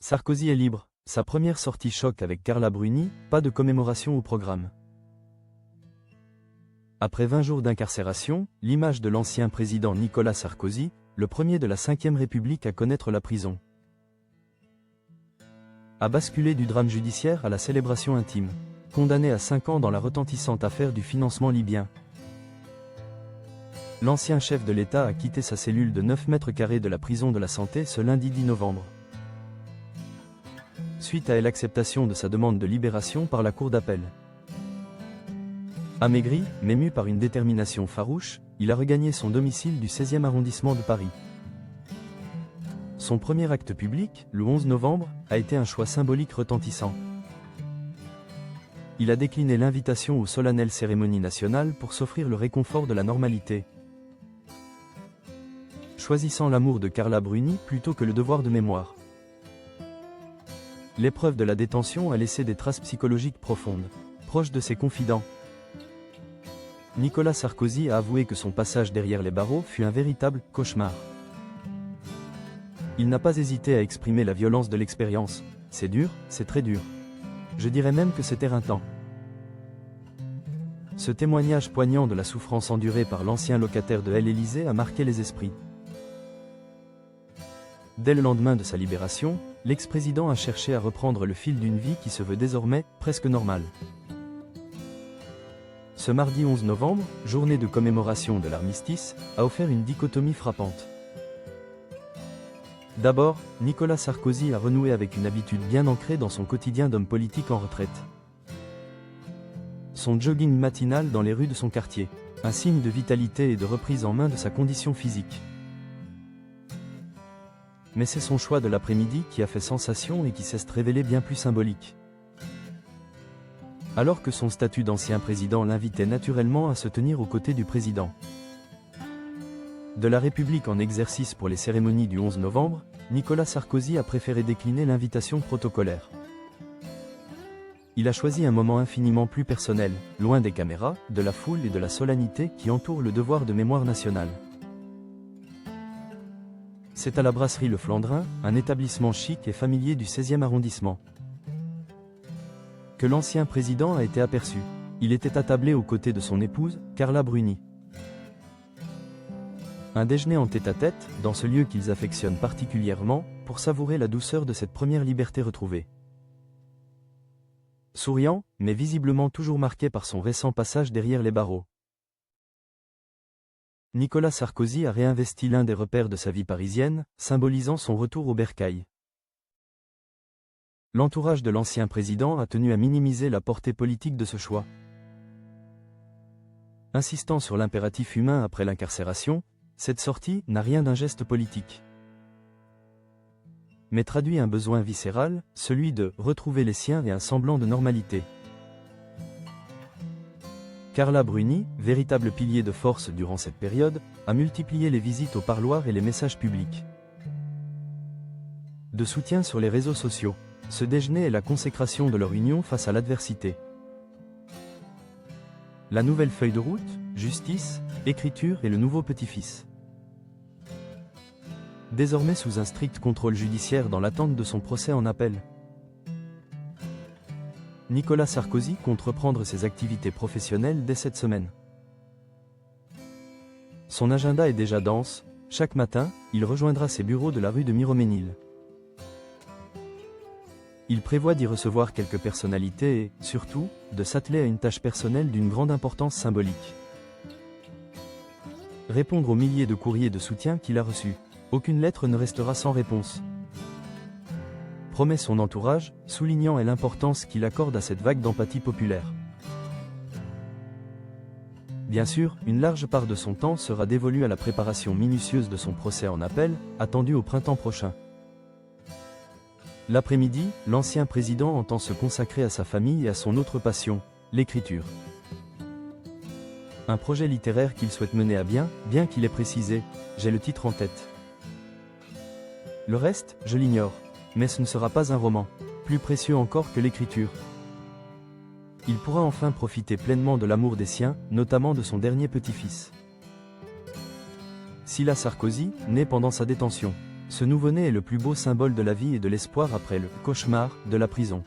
Sarkozy est libre. Sa première sortie choc avec Carla Bruni, pas de commémoration au programme. Après 20 jours d'incarcération, l'image de l'ancien président Nicolas Sarkozy, le premier de la Ve République à connaître la prison, a basculé du drame judiciaire à la célébration intime. Condamné à 5 ans dans la retentissante affaire du financement libyen, l'ancien chef de l'État a quitté sa cellule de 9 mètres carrés de la prison de la Santé ce lundi 10 novembre. Suite à l'acceptation de sa demande de libération par la Cour d'appel. Amaigri, mais mu par une détermination farouche, il a regagné son domicile du 16e arrondissement de Paris. Son premier acte public, le 11 novembre, a été un choix symbolique retentissant. Il a décliné l'invitation aux solennelles cérémonies nationales pour s'offrir le réconfort de la normalité, choisissant l'amour de Carla Bruni plutôt que le devoir de mémoire. L'épreuve de la détention a laissé des traces psychologiques profondes. Proche de ses confidents, Nicolas Sarkozy a avoué que son passage derrière les barreaux fut un véritable cauchemar. Il n'a pas hésité à exprimer la violence de l'expérience. C'est dur, c'est très dur. Je dirais même que c'est éreintant. Ce témoignage poignant de la souffrance endurée par l'ancien locataire de l'Élysée a marqué les esprits. Dès le lendemain de sa libération, l'ex-président a cherché à reprendre le fil d'une vie qui se veut désormais presque normale. Ce mardi 11 novembre, journée de commémoration de l'armistice, a offert une dichotomie frappante. D'abord, Nicolas Sarkozy a renoué avec une habitude bien ancrée dans son quotidien d'homme politique en retraite. Son jogging matinal dans les rues de son quartier, un signe de vitalité et de reprise en main de sa condition physique. Mais c'est son choix de l'après-midi qui a fait sensation et qui s'est révélé bien plus symbolique. Alors que son statut d'ancien président l'invitait naturellement à se tenir aux côtés du président de la République en exercice pour les cérémonies du 11 novembre, Nicolas Sarkozy a préféré décliner l'invitation protocolaire. Il a choisi un moment infiniment plus personnel, loin des caméras, de la foule et de la solennité qui entourent le devoir de mémoire nationale. C'est à la brasserie Le Flandrin, un établissement chic et familier du 16e arrondissement, que l'ancien président a été aperçu. Il était attablé aux côtés de son épouse, Carla Bruni. Un déjeuner en tête-à-tête, dans ce lieu qu'ils affectionnent particulièrement, pour savourer la douceur de cette première liberté retrouvée. Souriant, mais visiblement toujours marqué par son récent passage derrière les barreaux, Nicolas Sarkozy a réinvesti l'un des repères de sa vie parisienne, symbolisant son retour au bercail. L'entourage de l'ancien président a tenu à minimiser la portée politique de ce choix. Insistant sur l'impératif humain après l'incarcération, cette sortie n'a rien d'un geste politique, mais traduit un besoin viscéral, celui de retrouver les siens et un semblant de normalité. Carla Bruni, véritable pilier de force durant cette période, a multiplié les visites au parloir et les messages publics de soutien sur les réseaux sociaux. Ce déjeuner est la consécration de leur union face à l'adversité. La nouvelle feuille de route, justice, écriture et le nouveau petit-fils. Désormais sous un strict contrôle judiciaire dans l'attente de son procès en appel. Nicolas Sarkozy compte reprendre ses activités professionnelles dès cette semaine. Son agenda est déjà dense. Chaque matin, il rejoindra ses bureaux de la rue de Miroménil. Il prévoit d'y recevoir quelques personnalités et, surtout, de s'atteler à une tâche personnelle d'une grande importance symbolique. Répondre aux milliers de courriers de soutien qu'il a reçus. Aucune lettre ne restera sans réponse, promet son entourage, soulignant l'importance qu'il accorde à cette vague d'empathie populaire. Bien sûr, une large part de son temps sera dévolue à la préparation minutieuse de son procès en appel, attendu au printemps prochain. L'après-midi, l'ancien président entend se consacrer à sa famille et à son autre passion, l'écriture. Un projet littéraire qu'il souhaite mener à bien qu'il ait précisé « J'ai le titre en tête. Le reste, je l'ignore. Mais ce ne sera pas un roman, plus précieux encore que l'écriture. » Il pourra enfin profiter pleinement de l'amour des siens, notamment de son dernier petit-fils. Sylla Sarkozy, né pendant sa détention. Ce nouveau-né est le plus beau symbole de la vie et de l'espoir après le cauchemar de la prison.